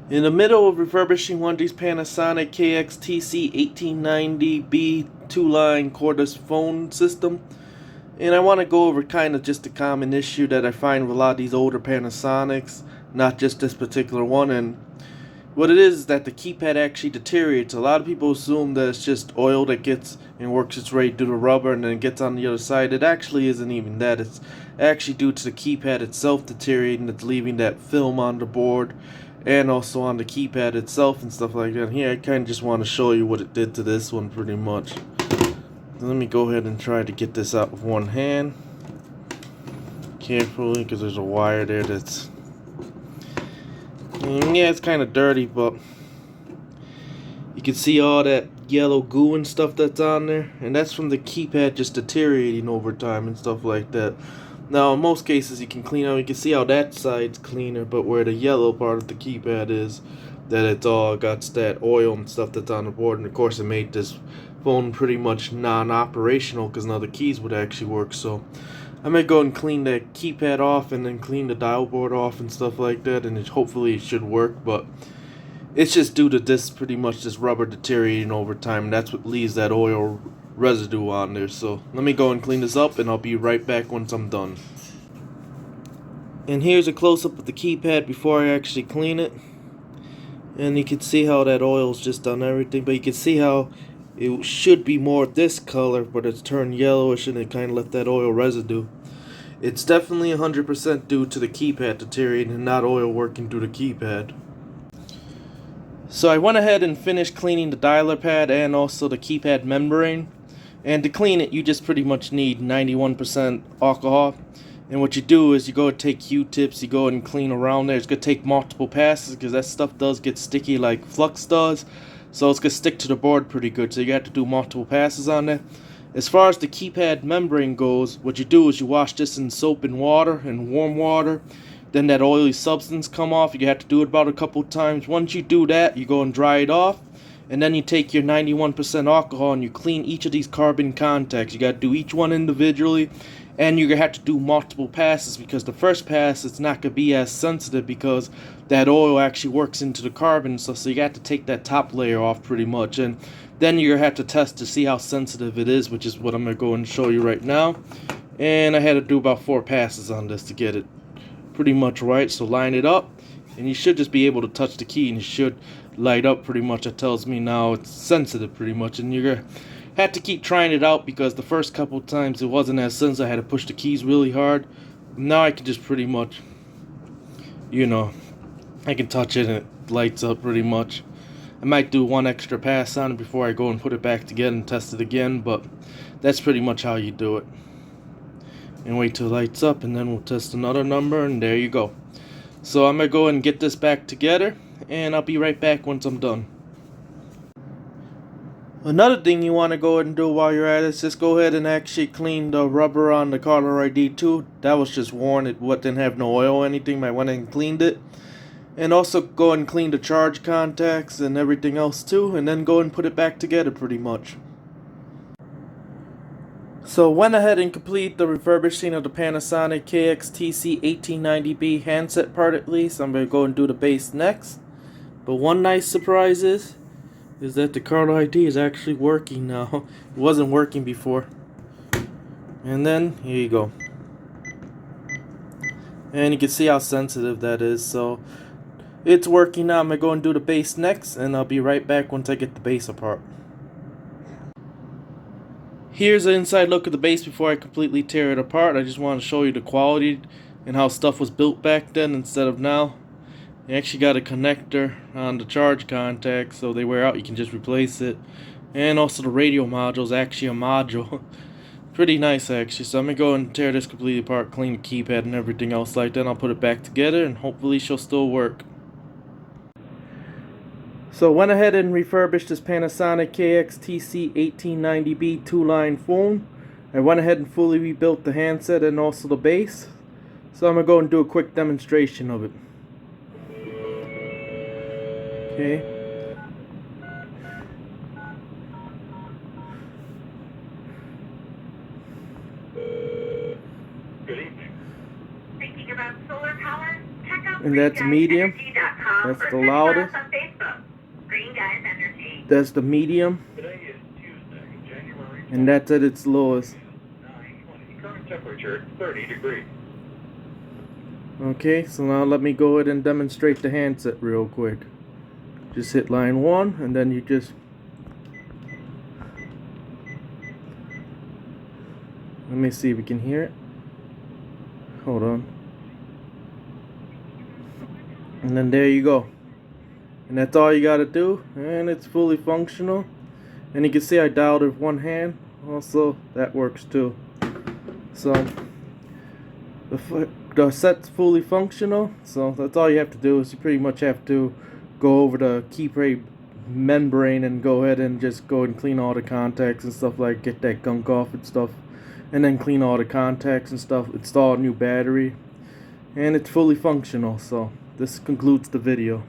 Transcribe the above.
In the middle of refurbishing one of these Panasonic KX-TC1890B two-line cordless phone system, and I want to go over kind of just a common issue that I find with a lot of these older Panasonics, not just this particular one. And what it is that the keypad actually deteriorates. A lot of people assume that it's just oil that gets and works its way through the rubber and then gets on the other side. It actually isn't even that. It's actually due to the keypad itself deteriorating. It's leaving that film on the board and also on the keypad itself and stuff like that. Here I kind of just want to show you what it did to this one pretty much. So let me go ahead and try to get this out with one hand carefully, because there's a wire there that's, yeah, it's kind of dirty, but you can see all that yellow goo and stuff that's on there, and that's from the keypad just deteriorating over time and stuff like that. Now in most cases you can clean out, you can see how that side's cleaner, but where the yellow part of the keypad is, that it's all got that oil and stuff that's on the board. And of course it made this phone pretty much non-operational because none of the keys would actually work. So I might go and clean that keypad off and then clean the dial board off and stuff like that, and hopefully it should work. But it's just due to this pretty much this rubber deteriorating over time, and that's what leaves that oil residue on there. So let me go and clean this up, and I'll be right back once I'm done. And here's a close-up of the keypad before I actually clean it, and you can see how that oil's just done everything. But you can see how it should be more this color, but it's turned yellowish and it kind of left that oil residue. It's definitely 100% due to the keypad deteriorating and not oil working through the keypad. So I went ahead and finished cleaning the dialer pad and also the keypad membrane. And to clean it, you just pretty much need 91% alcohol. And what you do is you go and take Q-tips, you go and clean around there. It's going to take multiple passes because that stuff does get sticky like flux does. So it's going to stick to the board pretty good. So you have to do multiple passes on there. As far as the keypad membrane goes, what you do is you wash this in soap and water and warm water. Then that oily substance come off. You have to do it about a couple times. Once you do that, you go and dry it off. And then you take your 91% alcohol and you clean each of these carbon contacts. You got to do each one individually. And you're going to have to do multiple passes, because the first pass it's not going to be as sensitive because that oil actually works into the carbon. So you got to take that top layer off pretty much. And then you're going to have to test to see how sensitive it is, which is what I'm going to go and show you right now. And I had to do about 4 passes on this to get it pretty much right. So line it up and you should just be able to touch the key and it should light up pretty much. It tells me now it's sensitive pretty much, and you're going to have to keep trying it out because the first couple times it wasn't as sensitive. I had to push the keys really hard. Now I can just pretty much, I can touch it and it lights up pretty much. I might do one extra pass on it before I go and put it back together and test it again, but that's pretty much how you do it. And wait till it lights up, and then we'll test another number, and there you go. So I'm going to go and get this back together, and I'll be right back once I'm done. Another thing you want to go ahead and do while you're at it is just go ahead and actually clean the rubber on the caller ID too. That was just worn. It didn't have no oil or anything. I went and cleaned it. And also go and clean the charge contacts and everything else too. And then go and put it back together pretty much. So went ahead and complete the refurbishing of the Panasonic KX-TC1890B handset part at least. I'm going to go and do the base next. But one nice surprise is that the caller ID is actually working now. It wasn't working before. And then, here you go. And you can see how sensitive that is. So, it's working now. I'm going to go and do the base next, and I'll be right back once I get the base apart. Here's an inside look at the base before I completely tear it apart. I just want to show you the quality and how stuff was built back then instead of now. You actually got a connector on the charge contact, so they wear out, you can just replace it. And also the radio module is actually a module. Pretty nice actually. So I'm going to go and tear this completely apart, clean the keypad and everything else like that, and I'll put it back together and hopefully she'll still work. So went ahead and refurbished this Panasonic KX-TC1890B two-line phone. I went ahead and fully rebuilt the handset and also the base. So I'm going to go and do a quick demonstration of it. Okay. Thinking about solar power? Check out And that's medium. That's the loudest. That's the medium. And that's at its lowest. Current temperature 30 degrees. Okay, so now let me go ahead and demonstrate the handset real quick. Just hit line 1 and then you just let me see if we can hear it. Hold on. And then there you go. And that's all you gotta do, and it's fully functional. And you can see I dialed it with one hand. Also, that works too. So the set's fully functional. So that's all you have to do, is you pretty much have to go over the keypad membrane and go ahead and just go and clean all the contacts and stuff, like get that gunk off and stuff, and then clean all the contacts and stuff, install a new battery, and it's fully functional. So this concludes the video.